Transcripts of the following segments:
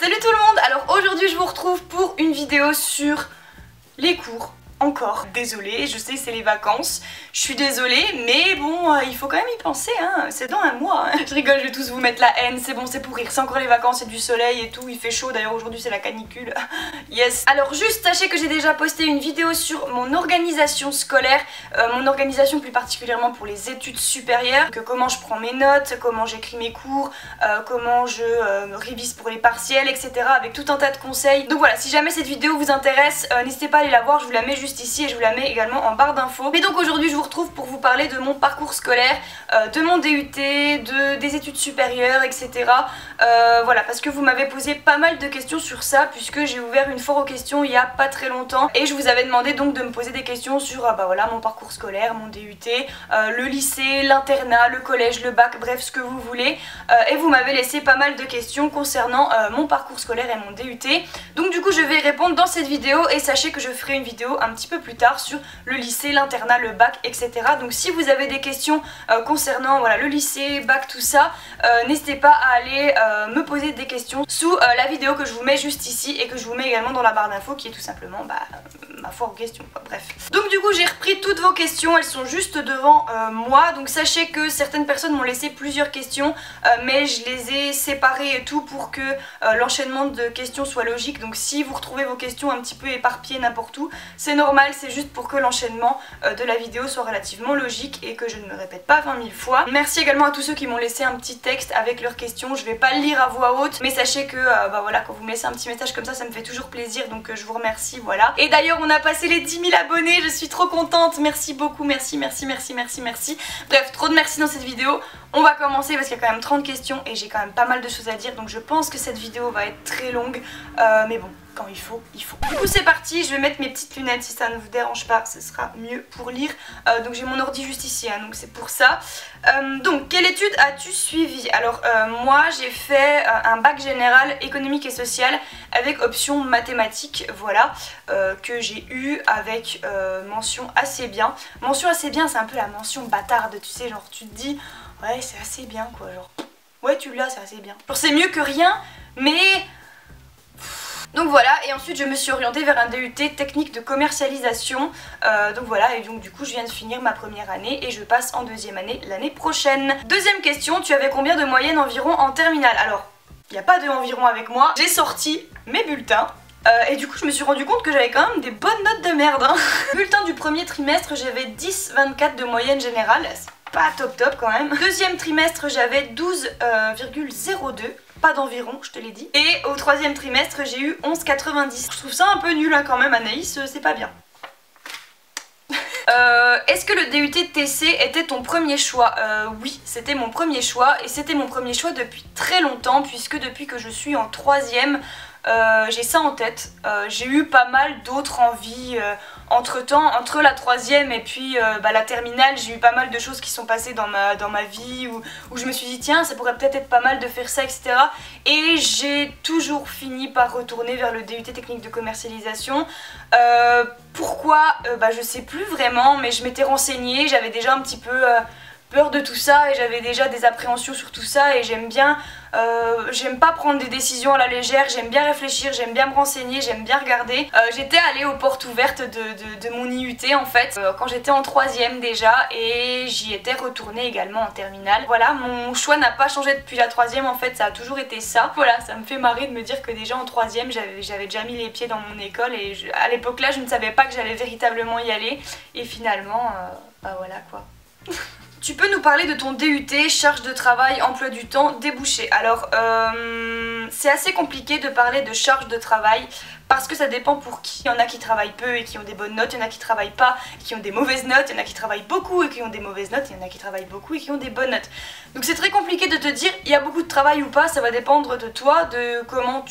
Salut tout le monde. Alors aujourd'hui je vous retrouve pour une vidéo sur les cours. Encore. Désolée, je sais que c'est les vacances, je suis désolée, mais bon, il faut quand même y penser, hein, c'est dans un mois. Hein. Je rigole, je vais tous vous mettre la haine, c'est bon, c'est pour rire, c'est encore les vacances, c'est du soleil et tout, il fait chaud, d'ailleurs aujourd'hui c'est la canicule. Yes. Alors juste, sachez que j'ai déjà posté une vidéo sur mon organisation scolaire, mon organisation plus particulièrement pour les études supérieures, que comment je prends mes notes, comment j'écris mes cours, comment je révise pour les partiels, etc. avec tout un tas de conseils. Donc voilà, si jamais cette vidéo vous intéresse, n'hésitez pas à aller la voir, je vous la mets juste ici et je vous la mets également en barre d'infos. Mais donc aujourd'hui je vous retrouve pour vous parler de mon parcours scolaire, de mon DUT, des études supérieures, etc. Voilà, parce que vous m'avez posé pas mal de questions sur ça, puisque j'ai ouvert une foire aux questions il y a pas très longtemps et je vous avais demandé donc de me poser des questions sur bah voilà, mon parcours scolaire, mon DUT, le lycée, l'internat, le collège, le bac, bref ce que vous voulez, et vous m'avez laissé pas mal de questions concernant mon parcours scolaire et mon DUT. Donc du coup je vais y répondre dans cette vidéo et sachez que je ferai une vidéo un petit peu plus tard sur le lycée, l'internat, le bac, etc. Donc si vous avez des questions concernant voilà, le lycée, bac, tout ça, n'hésitez pas à aller me poser des questions sous la vidéo que je vous mets juste ici et que je vous mets également dans la barre d'infos qui est tout simplement bah, ma foire aux questions, quoi. Bref. Donc du coup j'ai repris toutes vos questions, elles sont juste devant moi, donc sachez que certaines personnes m'ont laissé plusieurs questions, mais je les ai séparées et tout pour que l'enchaînement de questions soit logique. Donc si vous retrouvez vos questions un petit peu éparpillées n'importe où, c'est normal, c'est juste pour que l'enchaînement de la vidéo soit relativement logique et que je ne me répète pas 20 000 fois. Merci également à tous ceux qui m'ont laissé un petit texte avec leurs questions, je vais pas le lire à voix haute, mais sachez que bah voilà, quand vous me laissez un petit message comme ça me fait toujours plaisir, donc je vous remercie, voilà. Et d'ailleurs on a passé les 10 000 abonnés, je suis trop contente, merci beaucoup, merci. Bref, trop de merci dans cette vidéo. On va commencer parce qu'il y a quand même 30 questions et j'ai quand même pas mal de choses à dire, donc je pense que cette vidéo va être très longue, mais bon, quand il faut, il faut. Du coup c'est parti, je vais mettre mes petites lunettes si ça ne vous dérange pas, ce sera mieux pour lire. Donc j'ai mon ordi juste ici, hein, donc c'est pour ça. Donc quelle étude as-tu suivi? Alors moi j'ai fait un bac général économique et social avec option mathématiques, voilà, que j'ai eu avec mention assez bien. Mention assez bien, c'est un peu la mention bâtarde, tu sais, genre tu te dis ouais c'est assez bien quoi, genre ouais tu l'as, c'est assez bien. Genre c'est mieux que rien, mais... Donc voilà, et ensuite je me suis orientée vers un DUT technique de commercialisation, donc voilà, et donc du coup je viens de finir ma première année et je passe en deuxième année l'année prochaine. Deuxième question, tu avais combien de moyenne environ en terminale? Alors, il n'y a pas de environ avec moi, j'ai sorti mes bulletins. Et du coup je me suis rendu compte que j'avais quand même des bonnes notes de merde, hein. Bulletin du premier trimestre, j'avais 10,24 de moyenne générale, c'est pas top quand même. Deuxième trimestre j'avais 12,02. Pas d'environ, je te l'ai dit. Et au troisième trimestre j'ai eu 11,90. Je trouve ça un peu nul hein, quand même, Anaïs, c'est pas bien. Est-ce que le DUT TC était ton premier choix? Oui, c'était mon premier choix et c'était mon premier choix depuis très longtemps, puisque depuis que je suis en troisième, j'ai ça en tête. J'ai eu pas mal d'autres envies entre temps, entre la troisième et puis bah, la terminale, j'ai eu pas mal de choses qui sont passées dans ma vie où je me suis dit tiens ça pourrait peut-être être pas mal de faire ça, etc. Et j'ai toujours fini par retourner vers le DUT technique de commercialisation. Pourquoi bah, je sais plus vraiment, mais je m'étais renseignée, j'avais déjà un petit peu peur de tout ça et j'avais déjà des appréhensions sur tout ça et j'aime bien, j'aime pas prendre des décisions à la légère, j'aime bien réfléchir, j'aime bien me renseigner, j'aime bien regarder. J'étais allée aux portes ouvertes de mon IUT en fait, quand j'étais en troisième déjà, et j'y étais retournée également en terminale. Voilà, mon choix n'a pas changé depuis la troisième en fait, ça a toujours été ça. Voilà, ça me fait marrer de me dire que déjà en troisième j'avais déjà mis les pieds dans mon école et à l'époque là je ne savais pas que j'allais véritablement y aller et finalement, bah voilà quoi. Tu peux nous parler de ton DUT, charge de travail, emploi du temps, débouché? Alors, c'est assez compliqué de parler de charge de travail parce que ça dépend pour qui. Il y en a qui travaillent peu et qui ont des bonnes notes, il y en a qui travaillent pas et qui ont des mauvaises notes, il y en a qui travaillent beaucoup et qui ont des mauvaises notes, il y en a qui travaillent beaucoup et qui ont des bonnes notes. Donc c'est très compliqué de te dire il y a beaucoup de travail ou pas, ça va dépendre de toi, de comment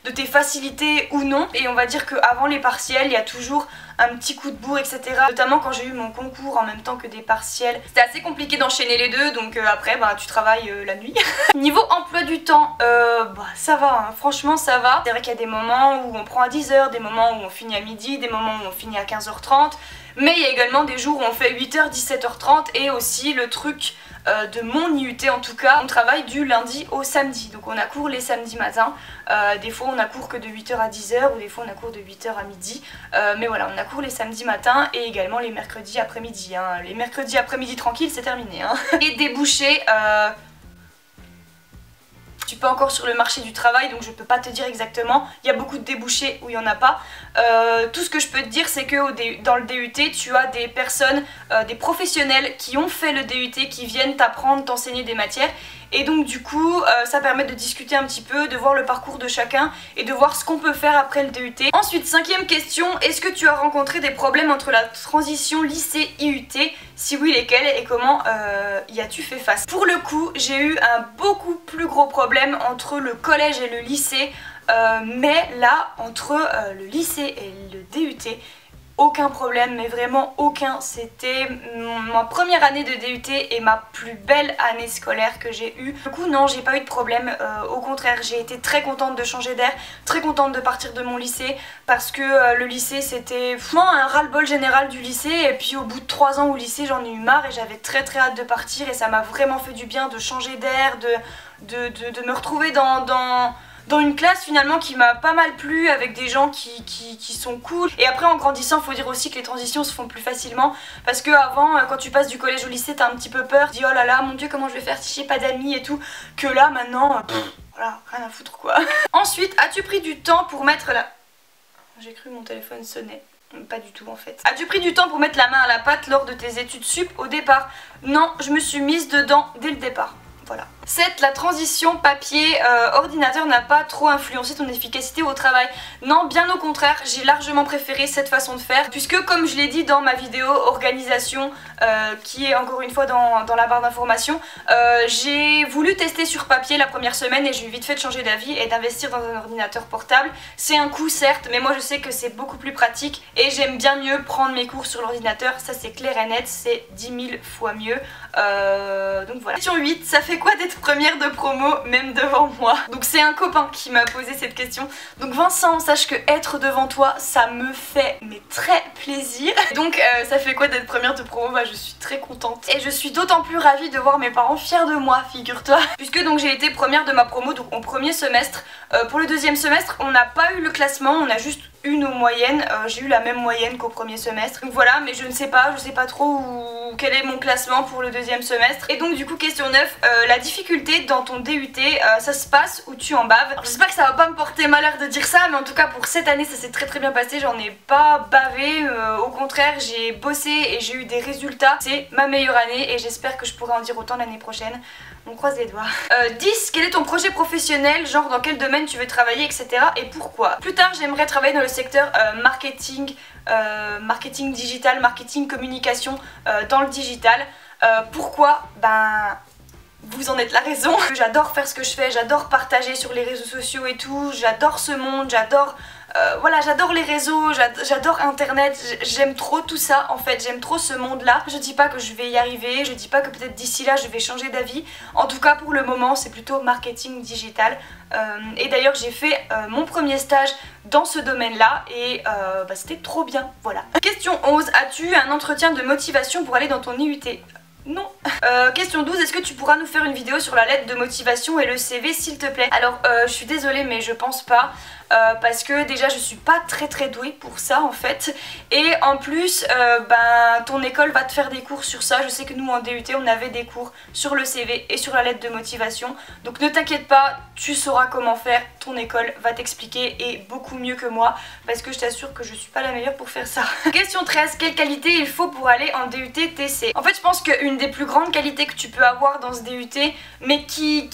de tes facilités ou non. Et on va dire qu'avant les partiels, il y a toujours un petit coup de bourre, etc. Notamment quand j'ai eu mon concours en même temps que des partiels. C'était assez compliqué d'enchaîner les deux, donc après bah, tu travailles la nuit. Niveau emploi du temps, bah, ça va, hein. Franchement ça va. C'est vrai qu'il y a des moments où on prend à 10h, des moments où on finit à midi, des moments où on finit à 15h30. Mais il y a également des jours où on fait 8h, 17h30 et aussi le truc de mon IUT en tout cas, on travaille du lundi au samedi. Donc on a cours les samedis matins, des fois on a cours que de 8h à 10h ou des fois on a cours de 8h à midi. Mais voilà, on a cours les samedis matins et également les mercredis après-midi. Hein. Les mercredis après-midi tranquille, c'est terminé. Hein. Et débouchés... Je suis pas encore sur le marché du travail donc je peux pas te dire exactement, il y a beaucoup de débouchés où il y en a pas. Tout ce que je peux te dire c'est que dans le DUT tu as des personnes, des professionnels qui ont fait le DUT qui viennent t'apprendre, t'enseigner des matières. Et donc du coup ça permet de discuter un petit peu, de voir le parcours de chacun et de voir ce qu'on peut faire après le DUT. Ensuite, cinquième question, est-ce que tu as rencontré des problèmes entre la transition lycée-IUT? Si oui, lesquels et comment y as-tu fait face? Pour le coup, j'ai eu un beaucoup plus gros problème entre le collège et le lycée, mais là, entre le lycée et le DUT, aucun problème, mais vraiment aucun. C'était ma première année de DUT et ma plus belle année scolaire que j'ai eue. Du coup non, j'ai pas eu de problème, au contraire j'ai été très contente de changer d'air, très contente de partir de mon lycée parce que le lycée c'était vraiment un ras-le-bol général du lycée et puis au bout de 3 ans au lycée j'en ai eu marre et j'avais très hâte de partir et ça m'a vraiment fait du bien de changer d'air, de me retrouver dans une classe finalement qui m'a pas mal plu avec des gens qui sont cool. Et après en grandissant faut dire aussi que les transitions se font plus facilement parce que avant quand tu passes du collège au lycée t'as un petit peu peur, tu dis oh là là mon dieu comment je vais faire si j'ai pas d'amis et tout, que là maintenant voilà rien à foutre quoi. Ensuite, as-tu pris du temps pour mettre la... J'ai cru mon téléphone sonnait. Pas du tout en fait. As-tu pris du temps pour mettre la main à la pâte lors de tes études sup au départ? Non, je me suis mise dedans dès le départ. Voilà. 7. La transition papier-ordinateur n'a pas trop influencé ton efficacité au travail. Non, bien au contraire, j'ai largement préféré cette façon de faire puisque comme je l'ai dit dans ma vidéo organisation qui est encore une fois dans la barre d'information, j'ai voulu tester sur papier la première semaine et j'ai eu vite fait de changer d'avis et d'investir dans un ordinateur portable. C'est un coût certes, mais moi je sais que c'est beaucoup plus pratique et j'aime bien mieux prendre mes cours sur l'ordinateur, ça c'est clair et net, c'est 10 000 fois mieux. Donc voilà. Question 8, ça fait quoi d'être première de promo même devant moi? Donc c'est un copain qui m'a posé cette question. Donc Vincent, sache que être devant toi ça me fait mais très plaisir. Donc ça fait quoi d'être première de promo? Bah je suis très contente et je suis d'autant plus ravie de voir mes parents fiers de moi, figure-toi. Puisque donc j'ai été première de ma promo donc au premier semestre. Pour le deuxième semestre on n'a pas eu le classement, on a juste eu nos moyennes. J'ai eu la même moyenne qu'au premier semestre. Donc voilà, mais je ne sais pas trop quel est mon classement pour le deuxième semestre. Et donc du coup question 9, la difficulté dans ton DUT, ça se passe où tu en baves. Alors, j'espère que ça va pas me porter malheur de dire ça, mais en tout cas pour cette année ça s'est très bien passé, j'en ai pas bavé, au contraire j'ai bossé et j'ai eu des résultats. C'est ma meilleure année et j'espère que je pourrai en dire autant l'année prochaine. On croise les doigts. 10. Quel est ton projet professionnel? Genre dans quel domaine tu veux travailler, etc. et pourquoi? Plus tard j'aimerais travailler dans le secteur marketing, marketing digital, marketing communication dans le digital. Pourquoi? Ben... vous en êtes la raison. J'adore faire ce que je fais, j'adore partager sur les réseaux sociaux et tout, j'adore ce monde, j'adore... voilà, j'adore les réseaux, j'adore internet, j'aime trop tout ça en fait, j'aime trop ce monde là. Je dis pas que je vais y arriver, je dis pas que peut-être d'ici là je vais changer d'avis. En tout cas pour le moment c'est plutôt marketing digital. Et d'ailleurs j'ai fait mon premier stage dans ce domaine là et bah, c'était trop bien, voilà. Question 11, as-tu un entretien de motivation pour aller dans ton IUT? Non. Question 12, est-ce que tu pourras nous faire une vidéo sur la lettre de motivation et le CV s'il te plaît? Alors je suis désolée mais je pense pas. Parce que déjà je suis pas très douée pour ça en fait et en plus ben, ton école va te faire des cours sur ça. Je sais que nous en DUT on avait des cours sur le CV et sur la lettre de motivation, donc ne t'inquiète pas, tu sauras comment faire, ton école va t'expliquer et beaucoup mieux que moi parce que je t'assure que je suis pas la meilleure pour faire ça. Question 13, quelle qualité il faut pour aller en DUT TC? En fait je pense qu'une des plus grandes qualités que tu peux avoir dans ce DUT mais qui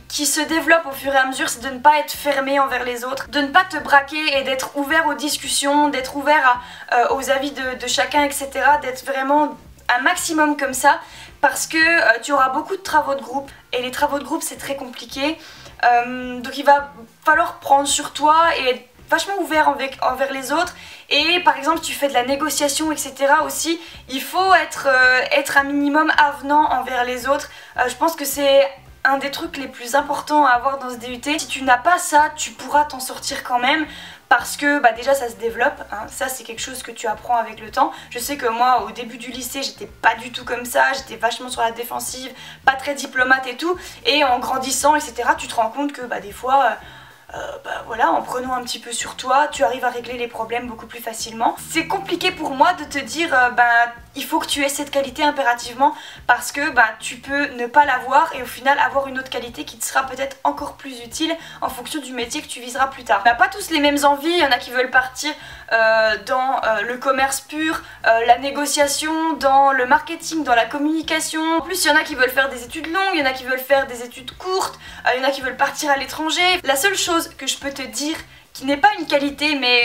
se développe au fur et à mesure, c'est de ne pas être fermé envers les autres, de ne pas te braquer et d'être ouvert aux discussions, d'être ouvert aux avis de chacun, etc. D'être vraiment un maximum comme ça parce que tu auras beaucoup de travaux de groupe et les travaux de groupe c'est très compliqué. Donc il va falloir prendre sur toi et être vachement ouvert envers les autres. Et par exemple tu fais de la négociation, etc. aussi, il faut être un minimum avenant envers les autres. Je pense que c'est un des trucs les plus importants à avoir dans ce DUT. Si tu n'as pas ça, tu pourras t'en sortir quand même. Parce que bah déjà ça se développe, hein. Ça c'est quelque chose que tu apprends avec le temps. Je sais que moi au début du lycée j'étais pas du tout comme ça, j'étais vachement sur la défensive, pas très diplomate et tout. Et en grandissant etc tu te rends compte que bah des fois... bah voilà, en prenant un petit peu sur toi, tu arrives à régler les problèmes beaucoup plus facilement. C'est compliqué pour moi de te dire il faut que tu aies cette qualité impérativement parce que tu peux ne pas l'avoir et au final avoir une autre qualité qui te sera peut-être encore plus utile en fonction du métier que tu viseras plus tard. On n'a pas tous les mêmes envies, il y en a qui veulent partir dans le commerce pur, la négociation, dans le marketing, dans la communication. En plus il y en a qui veulent faire des études longues, il y en a qui veulent faire des études courtes, il y en a qui veulent partir à l'étranger. La seule chose que je peux te dire, qui n'est pas une qualité mais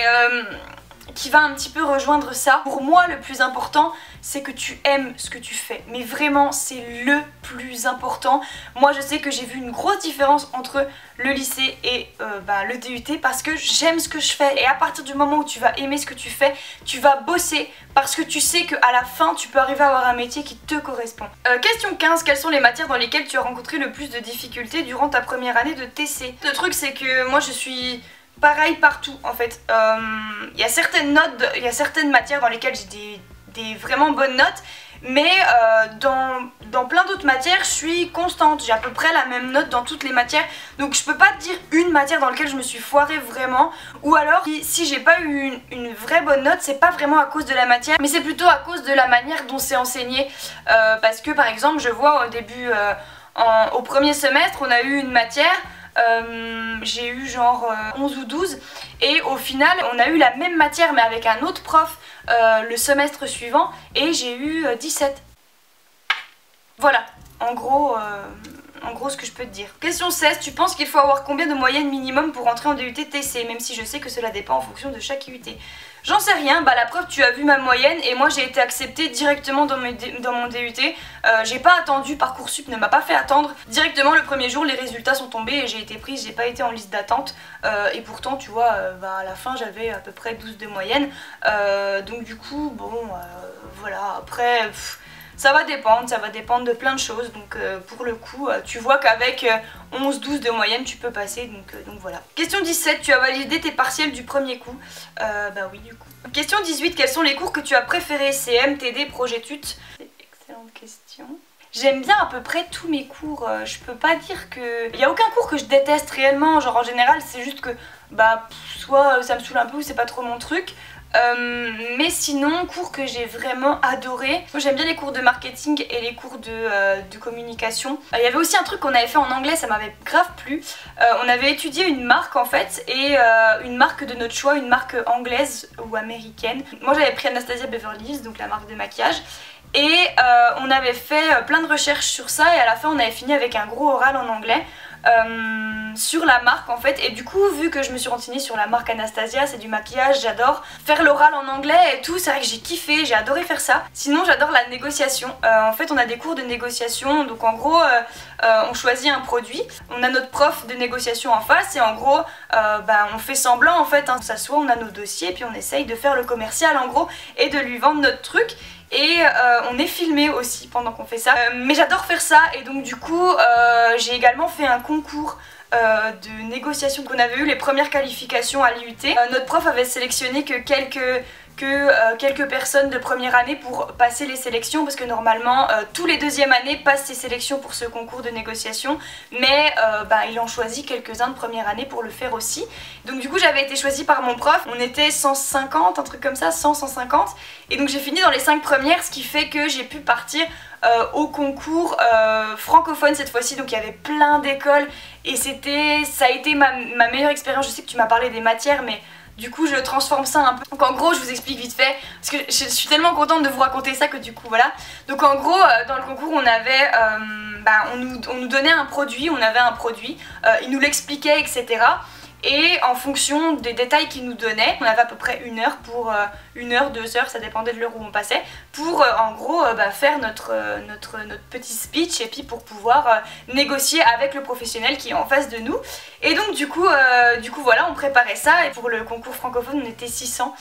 qui va un petit peu rejoindre ça, pour moi le plus important c'est que tu aimes ce que tu fais, mais vraiment c'est le plus important. Moi je sais que j'ai vu une grosse différence entre le lycée et le DUT parce que j'aime ce que je fais et à partir du moment où tu vas aimer ce que tu fais, tu vas bosser parce que tu sais qu'à la fin tu peux arriver à avoir un métier qui te correspond. Question 15, quelles sont les matières dans lesquelles tu as rencontré le plus de difficultés durant ta première année de TC? Le truc c'est que moi je suis... pareil partout en fait. Il y a certaines notes, il y a certaines matières dans lesquelles j'ai des vraiment bonnes notes, mais dans plein d'autres matières je suis constante, j'ai à peu près la même note dans toutes les matières, donc je peux pas te dire une matière dans laquelle je me suis foirée vraiment, ou alors si j'ai pas eu une vraie bonne note c'est pas vraiment à cause de la matière, mais c'est plutôt à cause de la manière dont c'est enseigné, parce que par exemple je vois au début, au premier semestre on a eu une matière, j'ai eu genre 11 ou 12 et au final on a eu la même matière mais avec un autre prof le semestre suivant et j'ai eu 17. Voilà, en gros ce que je peux te dire. Question 16, tu penses qu'il faut avoir combien de moyenne minimum pour entrer en DUT TC, même si je sais que cela dépend en fonction de chaque IUT? J'en sais rien, la preuve tu as vu ma moyenne et moi j'ai été acceptée directement dans mon DUT. J'ai pas attendu, Parcoursup ne m'a pas fait attendre. Directement le premier jour les résultats sont tombés et j'ai été prise, j'ai pas été en liste d'attente. Et pourtant tu vois, à la fin j'avais à peu près 12 de moyenne. Donc du coup bon voilà, après... ça va dépendre de plein de choses, donc pour le coup tu vois qu'avec 11-12 de moyenne tu peux passer, donc voilà. Question 17, tu as validé tes partiels du premier coup? Bah oui du coup. Question 18, quels sont les cours que tu as préférés? CM, TD, projet TUT? Excellente question. J'aime bien à peu près tous mes cours, je peux pas dire que... Il n'y a aucun cours que je déteste réellement, genre en général c'est juste que soit ça me saoule un peu ou c'est pas trop mon truc. Mais sinon, cours que j'ai vraiment adoré, j'aime bien les cours de marketing et les cours de communication. Il y avait aussi un truc qu'on avait fait en anglais, ça m'avait grave plu. On avait étudié une marque en fait, et une marque de notre choix, une marque anglaise ou américaine. Moi j'avais pris Anastasia Beverly Hills, donc la marque de maquillage. Et on avait fait plein de recherches sur ça et à la fin on avait fini avec un gros oral en anglais. Sur la marque en fait, et du coup vu que je me suis renseignée sur la marque Anastasia, c'est du maquillage, j'adore faire l'oral en anglais et tout, c'est vrai que j'ai kiffé, j'ai adoré faire ça. Sinon j'adore la négociation, en fait on a des cours de négociation, donc en gros on choisit un produit, on a notre prof de négociation en face et en gros on fait semblant en fait, on s'assoit, on a nos dossiers et puis on essaye de faire le commercial en gros et de lui vendre notre truc. Et on est filmé aussi pendant qu'on fait ça, mais j'adore faire ça et donc du coup j'ai également fait un concours de négociation qu'on avait eu les premières qualifications à l'IUT. Notre prof avait sélectionné que quelques personnes de première année pour passer les sélections parce que normalement tous les deuxièmes années passent ces sélections pour ce concours de négociation, mais il en choisit quelques-uns de première année pour le faire aussi. Donc du coup j'avais été choisie par mon prof, on était 150, un truc comme ça, 100-150, et donc j'ai fini dans les 5 premières, ce qui fait que j'ai pu partir au concours francophone cette fois-ci, donc il y avait plein d'écoles et ça a été ma meilleure expérience. Je sais que tu m'as parlé des matières mais du coup je transforme ça un peu. Donc en gros je vous explique vite fait parce que je suis tellement contente de vous raconter ça que du coup voilà. Donc en gros dans le concours on avait on nous donnait un produit, on avait un produit, il nous l'expliquait etc. Et en fonction des détails qu'il nous donnait, on avait à peu près 1 heure pour 1 heure, 2 heures, ça dépendait de l'heure où on passait, pour en gros faire notre petit speech et puis pour pouvoir négocier avec le professionnel qui est en face de nous. Et donc du coup voilà, on préparait ça et pour le concours francophone on était 600.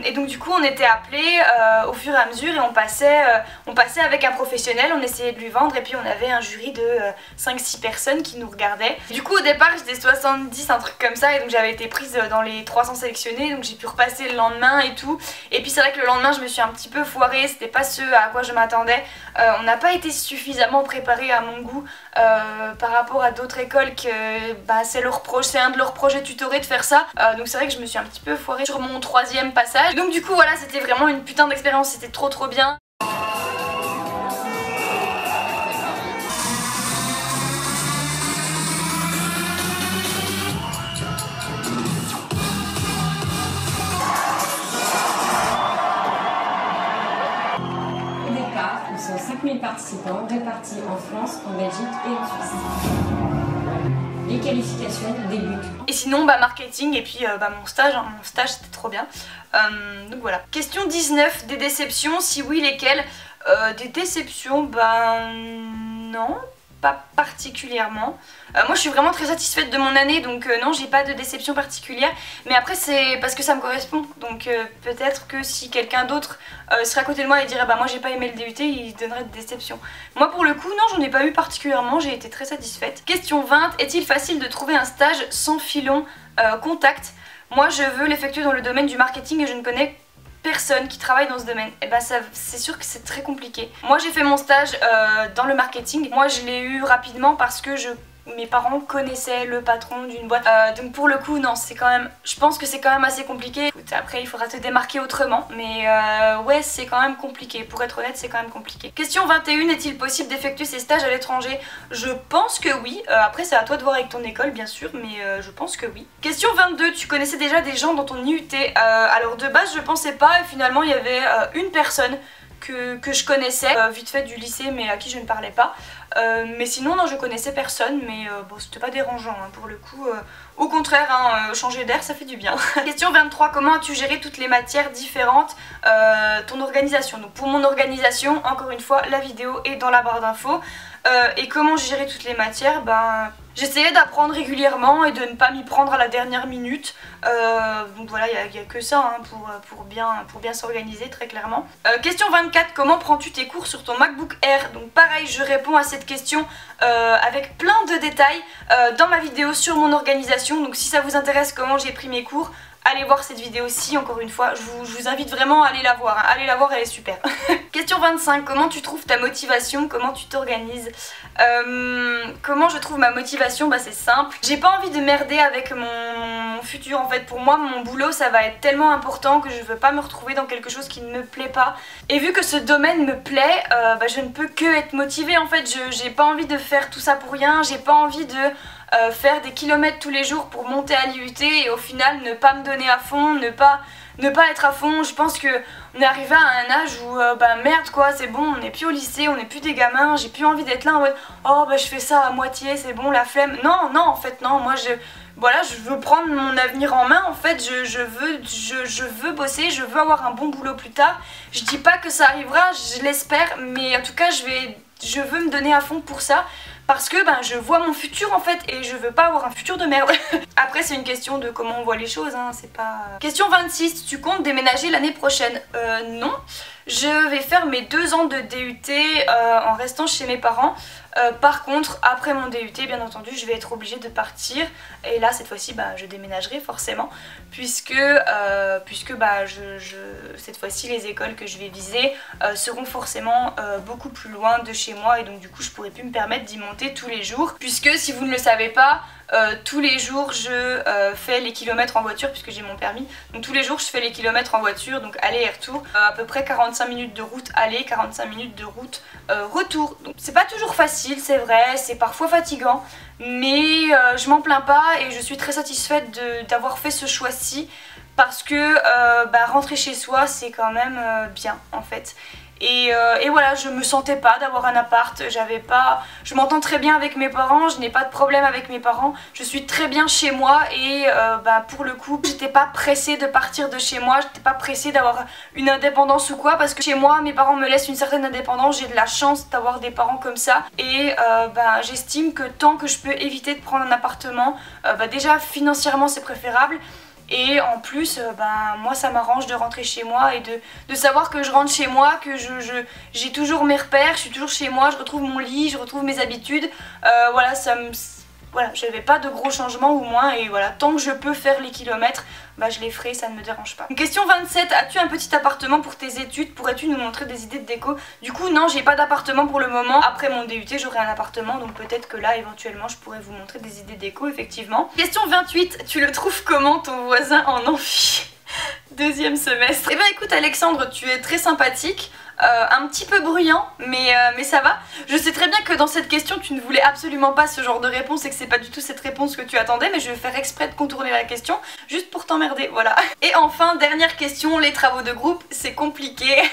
Et donc du coup on était appelés au fur et à mesure et on passait avec un professionnel, on essayait de lui vendre et puis on avait un jury de 5-6 personnes qui nous regardaient. Du coup au départ j'étais 70, un truc comme ça, et donc j'avais été prise dans les 300 sélectionnés, donc j'ai pu repasser le lendemain et tout. Et puis c'est vrai que le lendemain je me suis un petit peu foirée, c'était pas ce à quoi je m'attendais. On n'a pas été suffisamment préparé à mon goût par rapport à d'autres écoles que c'est un de leurs projets tutorés de faire ça. Donc c'est vrai que je me suis un petit peu foirée sur mon 3e passage. Donc du coup voilà, c'était vraiment une putain d'expérience, c'était trop bien. Au départ, ils sont 5000 participants répartis en France, en Belgique et en Suisse. Les qualifications débutent. Et sinon marketing et puis mon stage c'était trop bien. Donc voilà. Question 19, des déceptions, si oui lesquelles? Des déceptions, non, pas particulièrement. Moi je suis vraiment très satisfaite de mon année, donc non, j'ai pas de déception particulière. Mais après c'est parce que ça me correspond, donc peut-être que si quelqu'un d'autre serait à côté de moi et dirait moi j'ai pas aimé le DUT, il donnerait des déceptions. Moi pour le coup non, j'en ai pas eu particulièrement, j'ai été très satisfaite. Question 20, est-il facile de trouver un stage sans filon contact? Moi je veux l'effectuer dans le domaine du marketing et je ne connais personne qui travaille dans ce domaine. Et c'est sûr que c'est très compliqué. Moi j'ai fait mon stage dans le marketing, moi je l'ai eu rapidement parce que mes parents connaissaient le patron d'une boîte. Donc pour le coup non, je pense que c'est quand même assez compliqué. Écoute, après il faudra te démarquer autrement, mais ouais c'est quand même compliqué. Pour être honnête c'est quand même compliqué. Question 21, est-il possible d'effectuer ces stages à l'étranger? Je pense que oui. Après c'est à toi de voir avec ton école bien sûr, mais je pense que oui. Question 22, tu connaissais déjà des gens dans ton IUT? Alors de base je pensais pas, et finalement il y avait une personne que je connaissais vite fait du lycée mais à qui je ne parlais pas. Mais sinon non, je connaissais personne, mais bon c'était pas dérangeant hein, pour le coup. Au contraire, hein, changer d'air ça fait du bien. Question 23, comment as-tu géré toutes les matières différentes, ton organisation? Donc pour mon organisation, encore une fois la vidéo est dans la barre d'infos. Et comment j'ai géré toutes les matières? J'essayais d'apprendre régulièrement et de ne pas m'y prendre à la dernière minute. Donc voilà, il n'y a que ça hein, pour bien s'organiser très clairement. Question 24, comment prends-tu tes cours sur ton MacBook Air? Donc pareil, je réponds à cette question avec plein de détails dans ma vidéo sur mon organisation. Donc si ça vous intéresse comment j'ai pris mes cours, allez voir cette vidéo-ci, encore une fois, je vous invite vraiment à aller la voir, hein. Allez la voir, elle est super. Question 25, comment tu trouves ta motivation? Comment tu t'organises? Comment je trouve ma motivation? C'est simple, j'ai pas envie de merder avec mon futur en fait. Pour moi, mon boulot ça va être tellement important que je veux pas me retrouver dans quelque chose qui ne me plaît pas. Et vu que ce domaine me plaît, je ne peux que être motivée en fait. J'ai pas envie de faire tout ça pour rien, j'ai pas envie de faire des kilomètres tous les jours pour monter à l'IUT et au final ne pas me donner à fond, ne pas être à fond. Je pense que on est arrivé à un âge où merde quoi, c'est bon, on n'est plus au lycée, on n'est plus des gamins, j'ai plus envie d'être là en mode oh je fais ça à moitié, c'est bon la flemme. Non en fait non, moi je veux prendre mon avenir en main en fait, je veux bosser, je veux avoir un bon boulot plus tard. Je dis pas que ça arrivera, je l'espère, mais en tout cas je veux me donner à fond pour ça. Parce que je vois mon futur en fait et je veux pas avoir un futur de merde. Après c'est une question de comment on voit les choses, hein, c'est pas... Question 26, tu comptes déménager l'année prochaine? Non, je vais faire mes 2 ans de DUT en restant chez mes parents. Par contre après mon DUT bien entendu je vais être obligée de partir. Et là cette fois-ci je déménagerai forcément. Puisque cette fois-ci les écoles que je vais viser seront forcément beaucoup plus loin de chez moi. Et donc du coup je pourrai plus me permettre d'y monter tous les jours. Puisque si vous ne le savez pas, tous les jours je fais les kilomètres en voiture puisque j'ai mon permis. Donc tous les jours je fais les kilomètres en voiture, donc aller et retour. À peu près 45 minutes de route aller, 45 minutes de route retour. Donc c'est pas toujours facile, c'est vrai, c'est parfois fatigant. Mais je m'en plains pas et je suis très satisfaite d'avoir fait ce choix-ci. Parce que rentrer chez soi c'est quand même bien en fait. Et voilà, je me sentais pas d'avoir un appart, je m'entends très bien avec mes parents, je n'ai pas de problème avec mes parents, je suis très bien chez moi et pour le coup j'étais pas pressée de partir de chez moi, j'étais pas pressée d'avoir une indépendance ou quoi, parce que chez moi mes parents me laissent une certaine indépendance, j'ai de la chance d'avoir des parents comme ça et j'estime que tant que je peux éviter de prendre un appartement, déjà financièrement c'est préférable. Et en plus, moi ça m'arrange de rentrer chez moi et de savoir que je rentre chez moi, que j'ai toujours mes repères, je suis toujours chez moi, je retrouve mon lit, je retrouve mes habitudes. Voilà, j'avais pas de gros changements ou moins, et voilà, tant que je peux faire les kilomètres, je les ferai, ça ne me dérange pas. Question 27, as-tu un petit appartement pour tes études? Pourrais-tu nous montrer des idées de déco? Du coup non, j'ai pas d'appartement pour le moment. Après mon DUT j'aurai un appartement, donc peut-être que là éventuellement je pourrais vous montrer des idées de déco effectivement. Question 28, tu le trouves comment ton voisin en amphi? Deuxième semestre. Eh bien écoute Alexandre, tu es très sympathique. Un petit peu bruyant, mais ça va. Je sais très bien que dans cette question tu ne voulais absolument pas ce genre de réponse et que c'est pas du tout cette réponse que tu attendais, mais je vais faire exprès de contourner la question juste pour t'emmerder, voilà. Et enfin, dernière question, les travaux de groupe, c'est compliqué.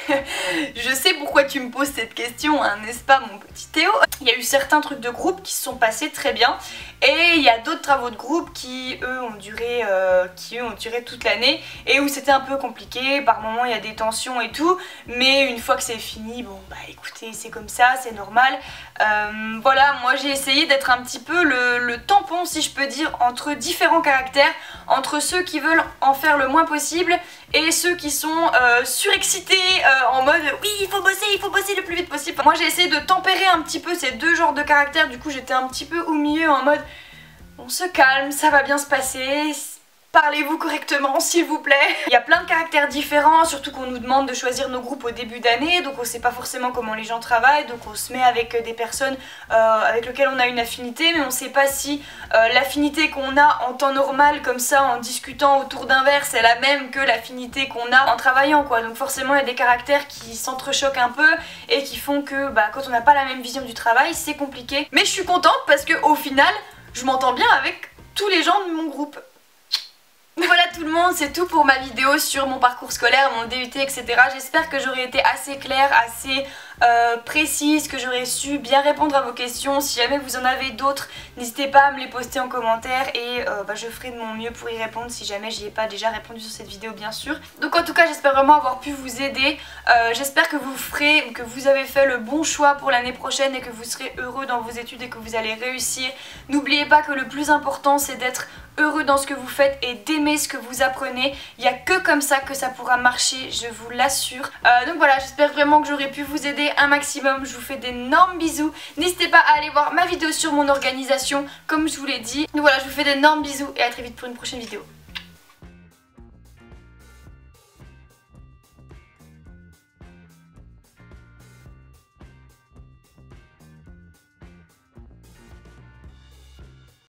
Je sais pourquoi tu me poses cette question, hein, n'est-ce pas mon petit Théo? Il y a eu certains trucs de groupe qui se sont passés très bien, et il y a d'autres travaux de groupe qui eux ont duré toute l'année et où c'était un peu compliqué. Par moments il y a des tensions et tout, mais une fois que c'est fini, bon écoutez, c'est comme ça, c'est normal. Voilà, moi j'ai essayé d'être un petit peu le tampon, si je peux dire, entre différents caractères, entre ceux qui veulent en faire le moins possible et ceux qui sont surexcités en mode oui il faut bosser le plus vite possible. Moi j'ai essayé de tempérer un petit peu ces deux genres de caractères, du coup j'étais un petit peu au milieu en mode on se calme, ça va bien se passer. Parlez-vous correctement s'il vous plaît. Il y a plein de caractères différents, surtout qu'on nous demande de choisir nos groupes au début d'année, donc on sait pas forcément comment les gens travaillent, donc on se met avec des personnes avec lesquelles on a une affinité, mais on sait pas si l'affinité qu'on a en temps normal comme ça en discutant autour d'un verre c'est la même que l'affinité qu'on a en travaillant quoi. Donc forcément il y a des caractères qui s'entrechoquent un peu et qui font que quand on n'a pas la même vision du travail c'est compliqué. Mais je suis contente parce que au final je m'entends bien avec tous les gens de mon groupe. Voilà tout le monde, c'est tout pour ma vidéo sur mon parcours scolaire, mon DUT, etc. J'espère que j'aurai été assez claire, assez précise, que j'aurai su bien répondre à vos questions. Si jamais vous en avez d'autres, n'hésitez pas à me les poster en commentaire et je ferai de mon mieux pour y répondre si jamais j'y ai pas déjà répondu sur cette vidéo bien sûr. Donc en tout cas j'espère vraiment avoir pu vous aider. J'espère que vous avez fait le bon choix pour l'année prochaine et que vous serez heureux dans vos études et que vous allez réussir. N'oubliez pas que le plus important c'est d'être heureux dans ce que vous faites et d'aimer ce que vous apprenez. Il n'y a que comme ça que ça pourra marcher, je vous l'assure. Donc voilà, j'espère vraiment que j'aurai pu vous aider un maximum. Je vous fais d'énormes bisous. N'hésitez pas à aller voir ma vidéo sur mon organisation comme je vous l'ai dit. Donc voilà, je vous fais d'énormes bisous et à très vite pour une prochaine vidéo.